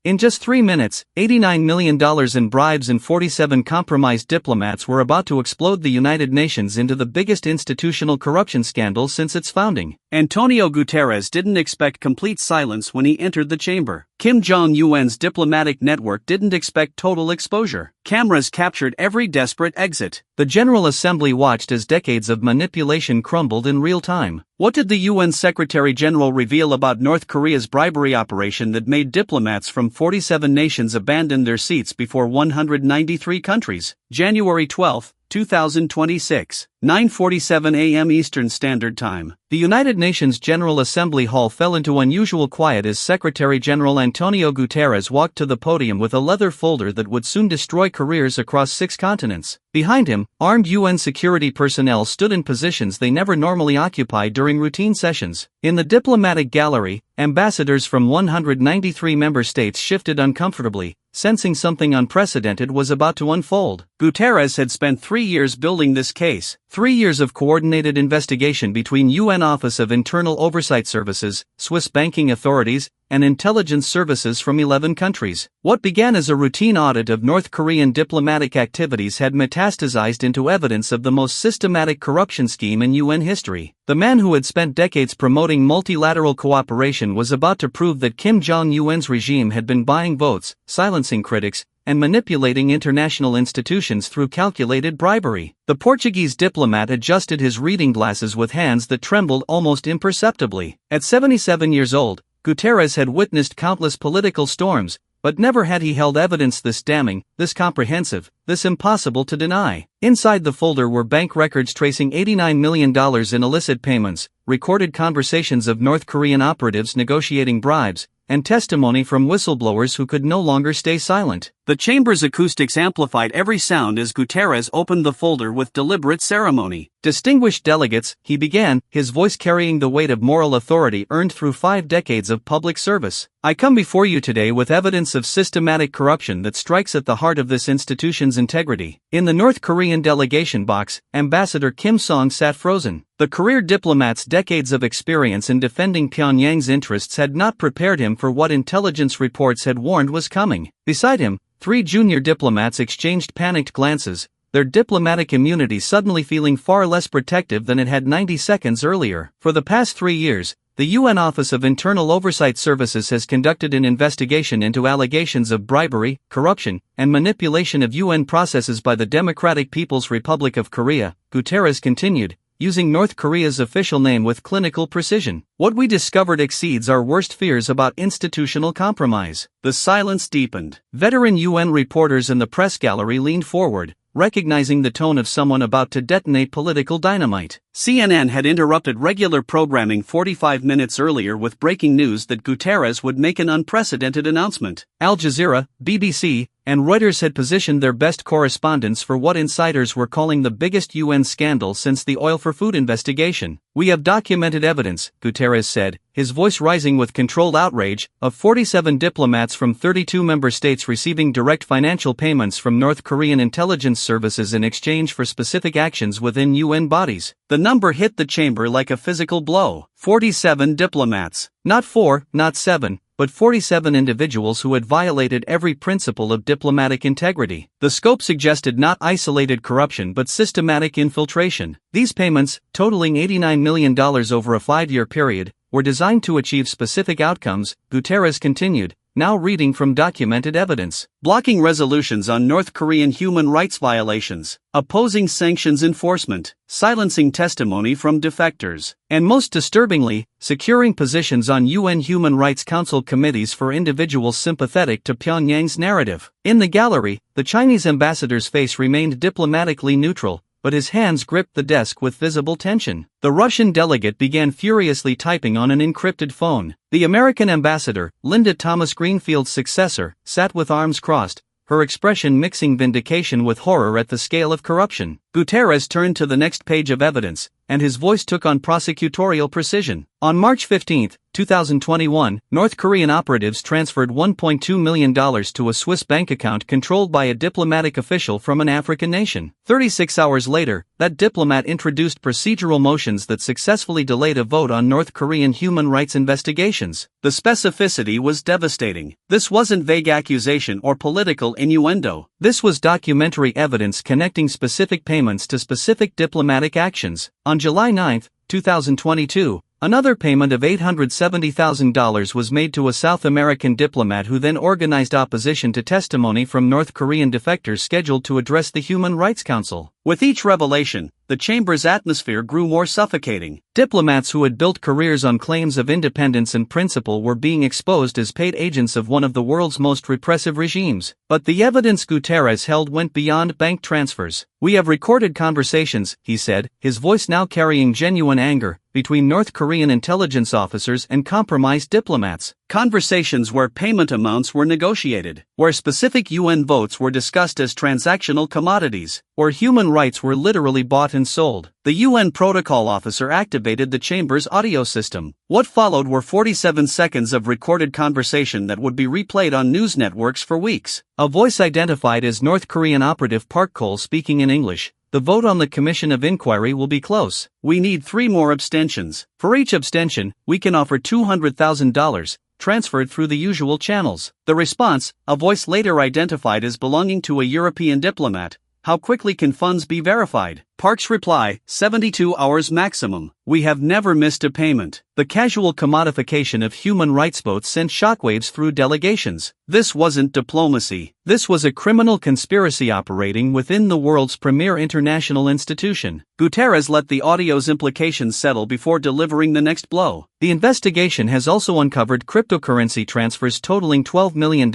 In just 3 minutes, $89 million in bribes and 47 compromised diplomats were about to explode the United Nations into the biggest institutional corruption scandal since its founding. Antonio Guterres didn't expect complete silence when he entered the chamber. Jong, UN's diplomatic network, didn't expect total exposure. Cameras captured every desperate exit. The General Assembly watched as decades of manipulation crumbled in real time. What did the UN Secretary-General reveal about North Korea's bribery operation that made diplomats from 47 nations abandon their seats before 193 countries? January 12, 2026, 9:47 a.m. Eastern Standard Time. The United Nations General Assembly Hall fell into unusual quiet as Secretary-General Antonio Guterres walked to the podium with a leather folder that would soon destroy careers across 6 continents. Behind him, armed UN security personnel stood in positions they never normally occupy during routine sessions. In the diplomatic gallery, ambassadors from 193 member states shifted uncomfortably, sensing something unprecedented was about to unfold. Guterres had spent 3 years building this case, 3 years of coordinated investigation between UN Office of Internal Oversight Services, Swiss banking authorities, and intelligence services from 11 countries. What began as a routine audit of North Korean diplomatic activities had metastasized into evidence of the most systematic corruption scheme in UN history. The man who had spent decades promoting multilateral cooperation was about to prove that Jong UN's regime had been buying votes, silencing critics, and manipulating international institutions through calculated bribery. The Portuguese diplomat adjusted his reading glasses with hands that trembled almost imperceptibly. At 77 years old, Guterres had witnessed countless political storms, but never had he held evidence this damning, this comprehensive, this impossible to deny. Inside the folder were bank records tracing $89 million in illicit payments, recorded conversations of North Korean operatives negotiating bribes, and testimony from whistleblowers who could no longer stay silent. The chamber's acoustics amplified every sound as Guterres opened the folder with deliberate ceremony. "Distinguished delegates," he began, his voice carrying the weight of moral authority earned through 5 decades of public service. "I come before you today with evidence of systematic corruption that strikes at the heart of this institution's integrity." In the North Korean delegation box, Ambassador Kim Song sat frozen. The career diplomat's decades of experience in defending Pyongyang's interests had not prepared him for what intelligence reports had warned was coming. Beside him, 3 junior diplomats exchanged panicked glances, their diplomatic immunity suddenly feeling far less protective than it had 90 seconds earlier. For the past 3 years, the UN Office of Internal Oversight Services has conducted an investigation into allegations of bribery, corruption, and manipulation of UN processes by the Democratic People's Republic of Korea, Guterres continued, using North Korea's official name with clinical precision. "What we discovered exceeds our worst fears about institutional compromise." The silence deepened. Veteran UN reporters in the press gallery leaned forward, recognizing the tone of someone about to detonate political dynamite. CNN had interrupted regular programming 45 minutes earlier with breaking news that Guterres would make an unprecedented announcement. Al Jazeera, BBC, and Reuters had positioned their best correspondents for what insiders were calling the biggest UN scandal since the Oil for Food investigation. "We have documented evidence," Guterres said, his voice rising with controlled outrage, of 47 diplomats from 32 member states receiving direct financial payments from North Korean intelligence services in exchange for specific actions within UN bodies. The number hit the chamber like a physical blow. 47 diplomats. Not 4, not 7. But 47 individuals who had violated every principle of diplomatic integrity. The scope suggested not isolated corruption but systematic infiltration. These payments, totaling $89 million over a 5-year period, were designed to achieve specific outcomes, Guterres continued, now reading from documented evidence. "Blocking resolutions on North Korean human rights violations, opposing sanctions enforcement, silencing testimony from defectors, and most disturbingly, securing positions on UN Human Rights Council committees for individuals sympathetic to Pyongyang's narrative." In the gallery, the Chinese ambassador's face remained diplomatically neutral, but his hands gripped the desk with visible tension. The Russian delegate began furiously typing on an encrypted phone. The American ambassador, Linda Thomas Greenfield's successor, sat with arms crossed, her expression mixing vindication with horror at the scale of corruption. Guterres turned to the next page of evidence, and his voice took on prosecutorial precision. On March 15, 2021, North Korean operatives transferred $1.2 million to a Swiss bank account controlled by a diplomatic official from an African nation. 36 hours later, that diplomat introduced procedural motions that successfully delayed a vote on North Korean human rights investigations. The specificity was devastating. This wasn't vague accusation or political innuendo. This was documentary evidence connecting specific payments to specific diplomatic actions. On July 9, 2022, another payment of $870,000 was made to a South American diplomat who then organized opposition to testimony from North Korean defectors scheduled to address the Human Rights Council. With each revelation, the chamber's atmosphere grew more suffocating. Diplomats who had built careers on claims of independence and principle were being exposed as paid agents of one of the world's most repressive regimes. But the evidence Guterres held went beyond bank transfers. "We have recorded conversations," he said, his voice now carrying genuine anger, between North Korean intelligence officers and compromised diplomats. Conversations where payment amounts were negotiated, where specific UN votes were discussed as transactional commodities, where human rights were literally bought and sold. The UN protocol officer activated the chamber's audio system. What followed were 47 seconds of recorded conversation that would be replayed on news networks for weeks. A voice identified as North Korean operative Park Cole speaking in English. "The vote on the Commission of Inquiry will be close. We need 3 more abstentions. For each abstention, we can offer $200,000, transferred through the usual channels." The response, a voice later identified as belonging to a European diplomat: "How quickly can funds be verified?" Park's reply, 72 hours maximum. "We have never missed a payment." The casual commodification of human rights votes sent shockwaves through delegations. This wasn't diplomacy. This was a criminal conspiracy operating within the world's premier international institution. Guterres let the audio's implications settle before delivering the next blow. "The investigation has also uncovered cryptocurrency transfers totaling $12 million,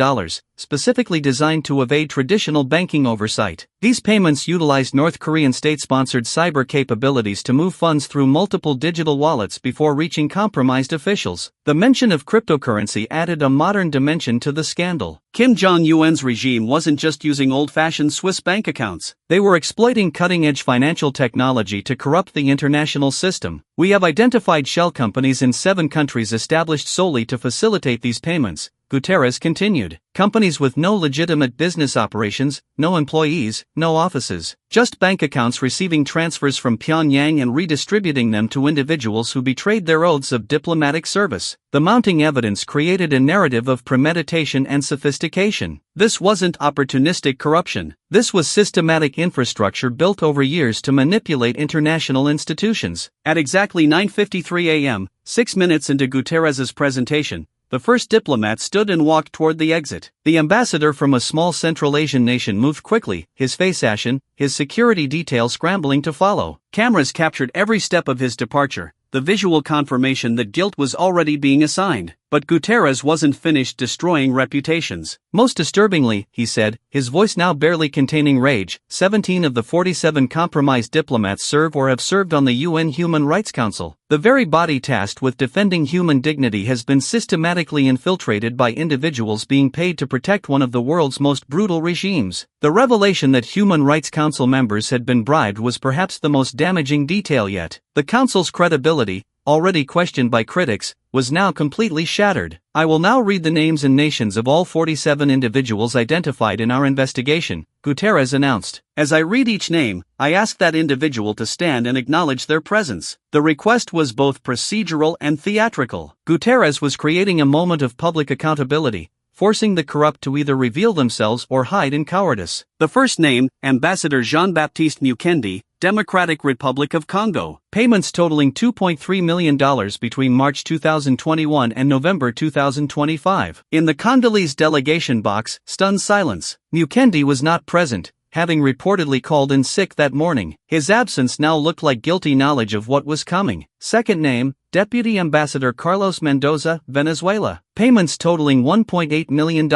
specifically designed to evade traditional banking oversight. These payments utilized North Korean state-sponsored cyber capabilities to move funds through multiple digital wallets before reaching compromised officials." The mention of cryptocurrency added a modern dimension to the scandal. Kim Jong-un's regime wasn't just using old-fashioned Swiss bank accounts. They were exploiting cutting-edge financial technology to corrupt the international system. "We have identified shell companies in 7 countries established solely to facilitate these payments," Guterres continued. "Companies with no legitimate business operations, no employees, no offices, just bank accounts receiving transfers from Pyongyang and redistributing them to individuals who betrayed their oaths of diplomatic service." The mounting evidence created a narrative of premeditation and sophistication. This wasn't opportunistic corruption. This was systematic infrastructure built over years to manipulate international institutions. At exactly 9:53 a.m., 6 minutes into Guterres' presentation, the first diplomat stood and walked toward the exit. The ambassador from a small Central Asian nation moved quickly, his face ashen, his security detail scrambling to follow. Cameras captured every step of his departure, the visual confirmation that guilt was already being assigned. But Guterres wasn't finished destroying reputations. "Most disturbingly," he said, his voice now barely containing rage, 17 of the 47 compromised diplomats serve or have served on the UN Human Rights Council. The very body tasked with defending human dignity has been systematically infiltrated by individuals being paid to protect one of the world's most brutal regimes. The revelation that Human Rights Council members had been bribed was perhaps the most damaging detail yet. The Council's credibility, already questioned by critics, was now completely shattered. "I will now read the names and nations of all 47 individuals identified in our investigation," Guterres announced. "As I read each name, I ask that individual to stand and acknowledge their presence." The request was both procedural and theatrical. Guterres was creating a moment of public accountability, forcing the corrupt to either reveal themselves or hide in cowardice. The first name, Ambassador Jean-Baptiste Mukendi, Democratic Republic of Congo. Payments totaling $2.3 million between March 2021 and November 2025. In the Congolese delegation box, stunned silence. Mukendi was not present, having reportedly called in sick that morning. His absence now looked like guilty knowledge of what was coming. Second name, Deputy Ambassador Carlos Mendoza, Venezuela. Payments totaling $1.8 million,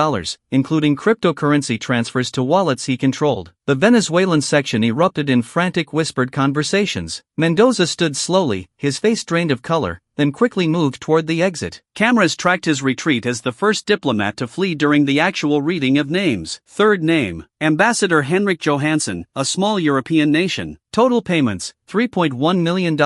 including cryptocurrency transfers to wallets he controlled. The Venezuelan section erupted in frantic whispered conversations. Mendoza stood slowly, his face drained of color, then quickly moved toward the exit. Cameras tracked his retreat as the first diplomat to flee during the actual reading of names. Third name, Ambassador Henrik Johansson, a small European nation. Total payments, $3.1 million.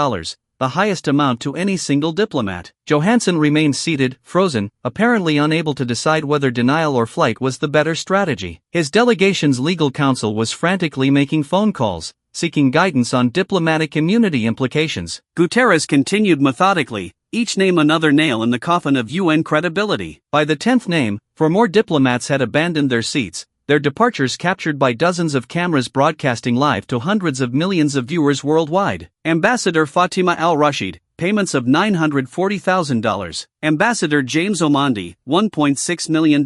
the highest amount to any single diplomat. Johansson remained seated, frozen, apparently unable to decide whether denial or flight was the better strategy. His delegation's legal counsel was frantically making phone calls, seeking guidance on diplomatic immunity implications. Guterres continued methodically, each name another nail in the coffin of UN credibility. By the 10th name, 4 more diplomats had abandoned their seats, their departures captured by dozens of cameras broadcasting live to hundreds of millions of viewers worldwide. Ambassador Fatima al-Rashid, payments of $940,000. Ambassador James Omondi, $1.6 million.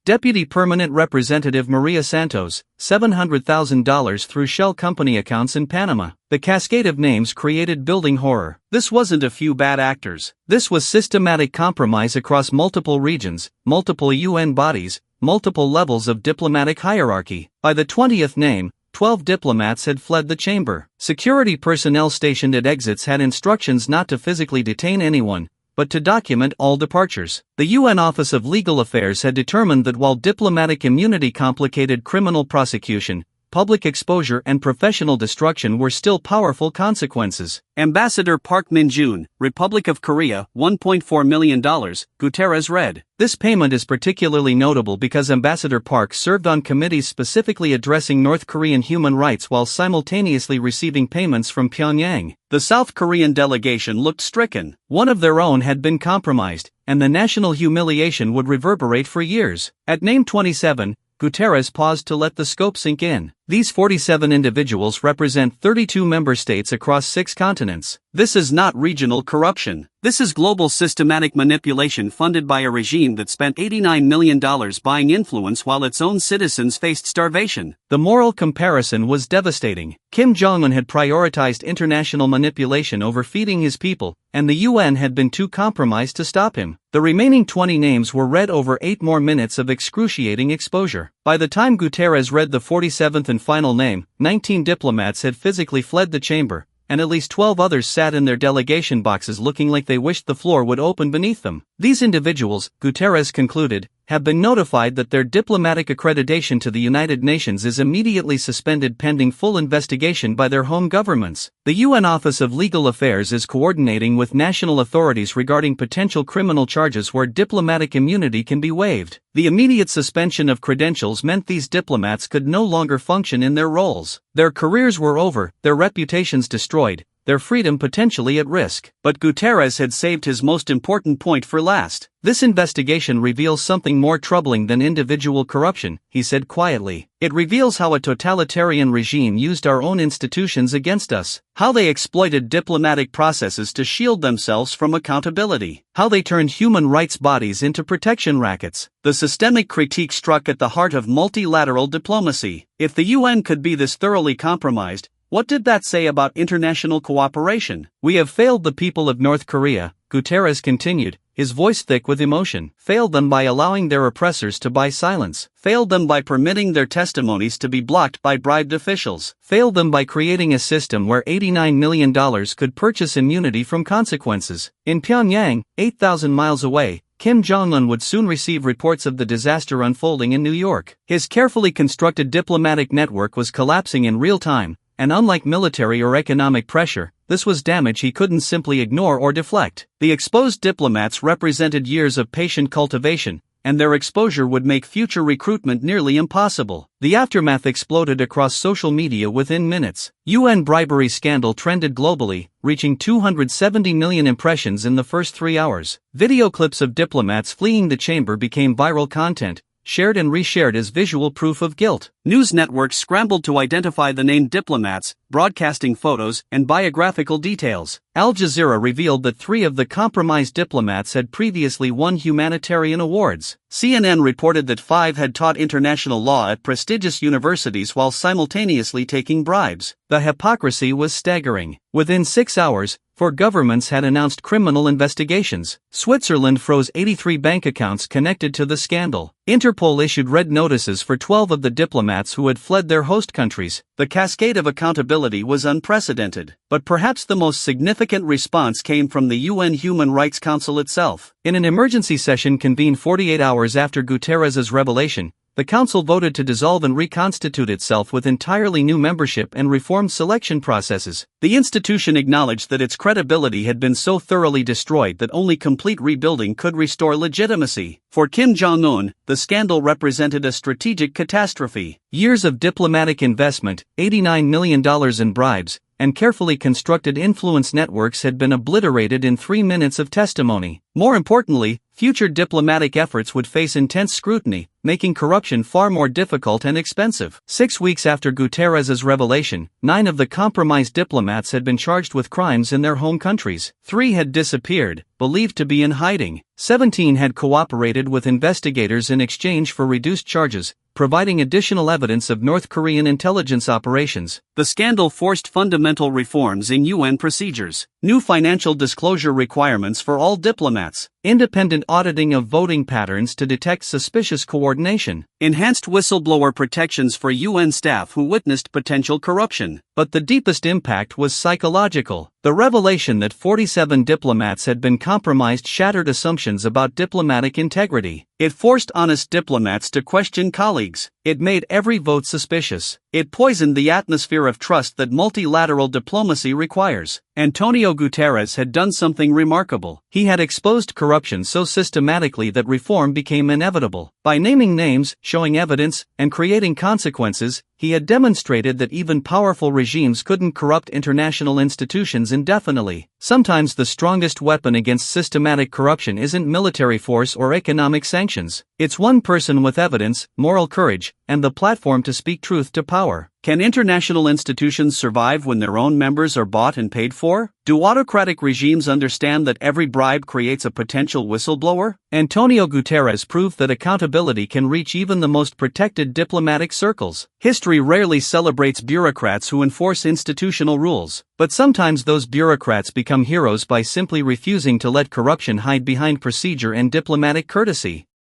Deputy Permanent Representative Maria Santos, $700,000 through shell company accounts in Panama. The cascade of names created building horror. This wasn't a few bad actors. This was systematic compromise across multiple regions, multiple UN bodies, multiple levels of diplomatic hierarchy. By the 20th name, 12 diplomats had fled the chamber. Security personnel stationed at exits had instructions not to physically detain anyone, but to document all departures. The UN Office of Legal Affairs had determined that while diplomatic immunity complicated criminal prosecution, public exposure and professional destruction were still powerful consequences. Ambassador Park Min-jun, Republic of Korea, $1.4 million, Guterres read. This payment is particularly notable because Ambassador Park served on committees specifically addressing North Korean human rights while simultaneously receiving payments from Pyongyang. The South Korean delegation looked stricken. One of their own had been compromised, and the national humiliation would reverberate for years. At name 27, Guterres paused to let the scope sink in. These 47 individuals represent 32 member states across 6 continents. This is not regional corruption. This is global systematic manipulation funded by a regime that spent $89 million buying influence while its own citizens faced starvation. The moral comparison was devastating. Kim Jong had prioritized international manipulation over feeding his people, and the UN had been too compromised to stop him. The remaining 20 names were read over 8 more minutes of excruciating exposure. By the time Guterres read the 47th and final name, 19 diplomats had physically fled the chamber, and at least 12 others sat in their delegation boxes looking like they wished the floor would open beneath them. These individuals, Guterres concluded, have been notified that their diplomatic accreditation to the United Nations is immediately suspended pending full investigation by their home governments. The UN Office of Legal Affairs is coordinating with national authorities regarding potential criminal charges where diplomatic immunity can be waived. The immediate suspension of credentials meant these diplomats could no longer function in their roles. Their careers were over, their reputations destroyed, their freedom potentially at risk. But Guterres had saved his most important point for last. This investigation reveals something more troubling than individual corruption, he said quietly. It reveals how a totalitarian regime used our own institutions against us, how they exploited diplomatic processes to shield themselves from accountability, how they turned human rights bodies into protection rackets. The systemic critique struck at the heart of multilateral diplomacy. If the UN could be this thoroughly compromised, what did that say about international cooperation? We have failed the people of North Korea, Guterres continued, his voice thick with emotion. Failed them by allowing their oppressors to buy silence. Failed them by permitting their testimonies to be blocked by bribed officials. Failed them by creating a system where $89 million could purchase immunity from consequences. In Pyongyang, 8,000 miles away, Kim Jong would soon receive reports of the disaster unfolding in New York. His carefully constructed diplomatic network was collapsing in real time. And unlike military or economic pressure, this was damage he couldn't simply ignore or deflect. The exposed diplomats represented years of patient cultivation, and their exposure would make future recruitment nearly impossible. The aftermath exploded across social media within minutes. UN bribery scandal trended globally, reaching 270 million impressions in the first 3 hours. Video clips of diplomats fleeing the chamber became viral content, shared and reshared as visual proof of guilt. News networks scrambled to identify the named diplomats, broadcasting photos and biographical details. Al Jazeera revealed that 3 of the compromised diplomats had previously won humanitarian awards. CNN reported that 5 had taught international law at prestigious universities while simultaneously taking bribes. The hypocrisy was staggering. Within 6 hours, 4 governments had announced criminal investigations. Switzerland froze 83 bank accounts connected to the scandal. Interpol issued red notices for 12 of the diplomats who had fled their host countries. The cascade of accountability was unprecedented. But perhaps the most significant response came from the UN Human Rights Council itself. In an emergency session convened 48 hours after Guterres' revelation, the Council voted to dissolve and reconstitute itself with entirely new membership and reformed selection processes. The institution acknowledged that its credibility had been so thoroughly destroyed that only complete rebuilding could restore legitimacy. For Kim Jong-un, the scandal represented a strategic catastrophe. Years of diplomatic investment, $89 million in bribes, and carefully constructed influence networks had been obliterated in 3 minutes of testimony. More importantly, future diplomatic efforts would face intense scrutiny, making corruption far more difficult and expensive. 6 weeks after Guterres' revelation, 9 of the compromised diplomats had been charged with crimes in their home countries. 3 had disappeared, believed to be in hiding. 17 had cooperated with investigators in exchange for reduced charges, providing additional evidence of North Korean intelligence operations. The scandal forced fundamental reforms in UN procedures, new financial disclosure requirements for all diplomats, independent auditing of voting patterns to detect suspicious coordination, enhanced whistleblower protections for UN staff who witnessed potential corruption. But the deepest impact was psychological. The revelation that 47 diplomats had been compromised shattered assumptions about diplomatic integrity. It forced honest diplomats to question colleagues. It made every vote suspicious. It poisoned the atmosphere of trust that multilateral diplomacy requires. Antonio Guterres had done something remarkable. He had exposed corruption so systematically that reform became inevitable. By naming names, showing evidence, and creating consequences, he had demonstrated that even powerful regimes couldn't corrupt international institutions indefinitely. Sometimes the strongest weapon against systematic corruption isn't military force or economic sanctions. It's one person with evidence, moral courage, and the platform to speak truth to power. Can international institutions survive when their own members are bought and paid for? Do autocratic regimes understand that every bribe creates a potential whistleblower? Antonio Guterres proved that accountability can reach even the most protected diplomatic circles. History rarely celebrates bureaucrats who enforce institutional rules, but sometimes those bureaucrats become heroes by simply refusing to let corruption hide behind procedure and diplomatic courtesy.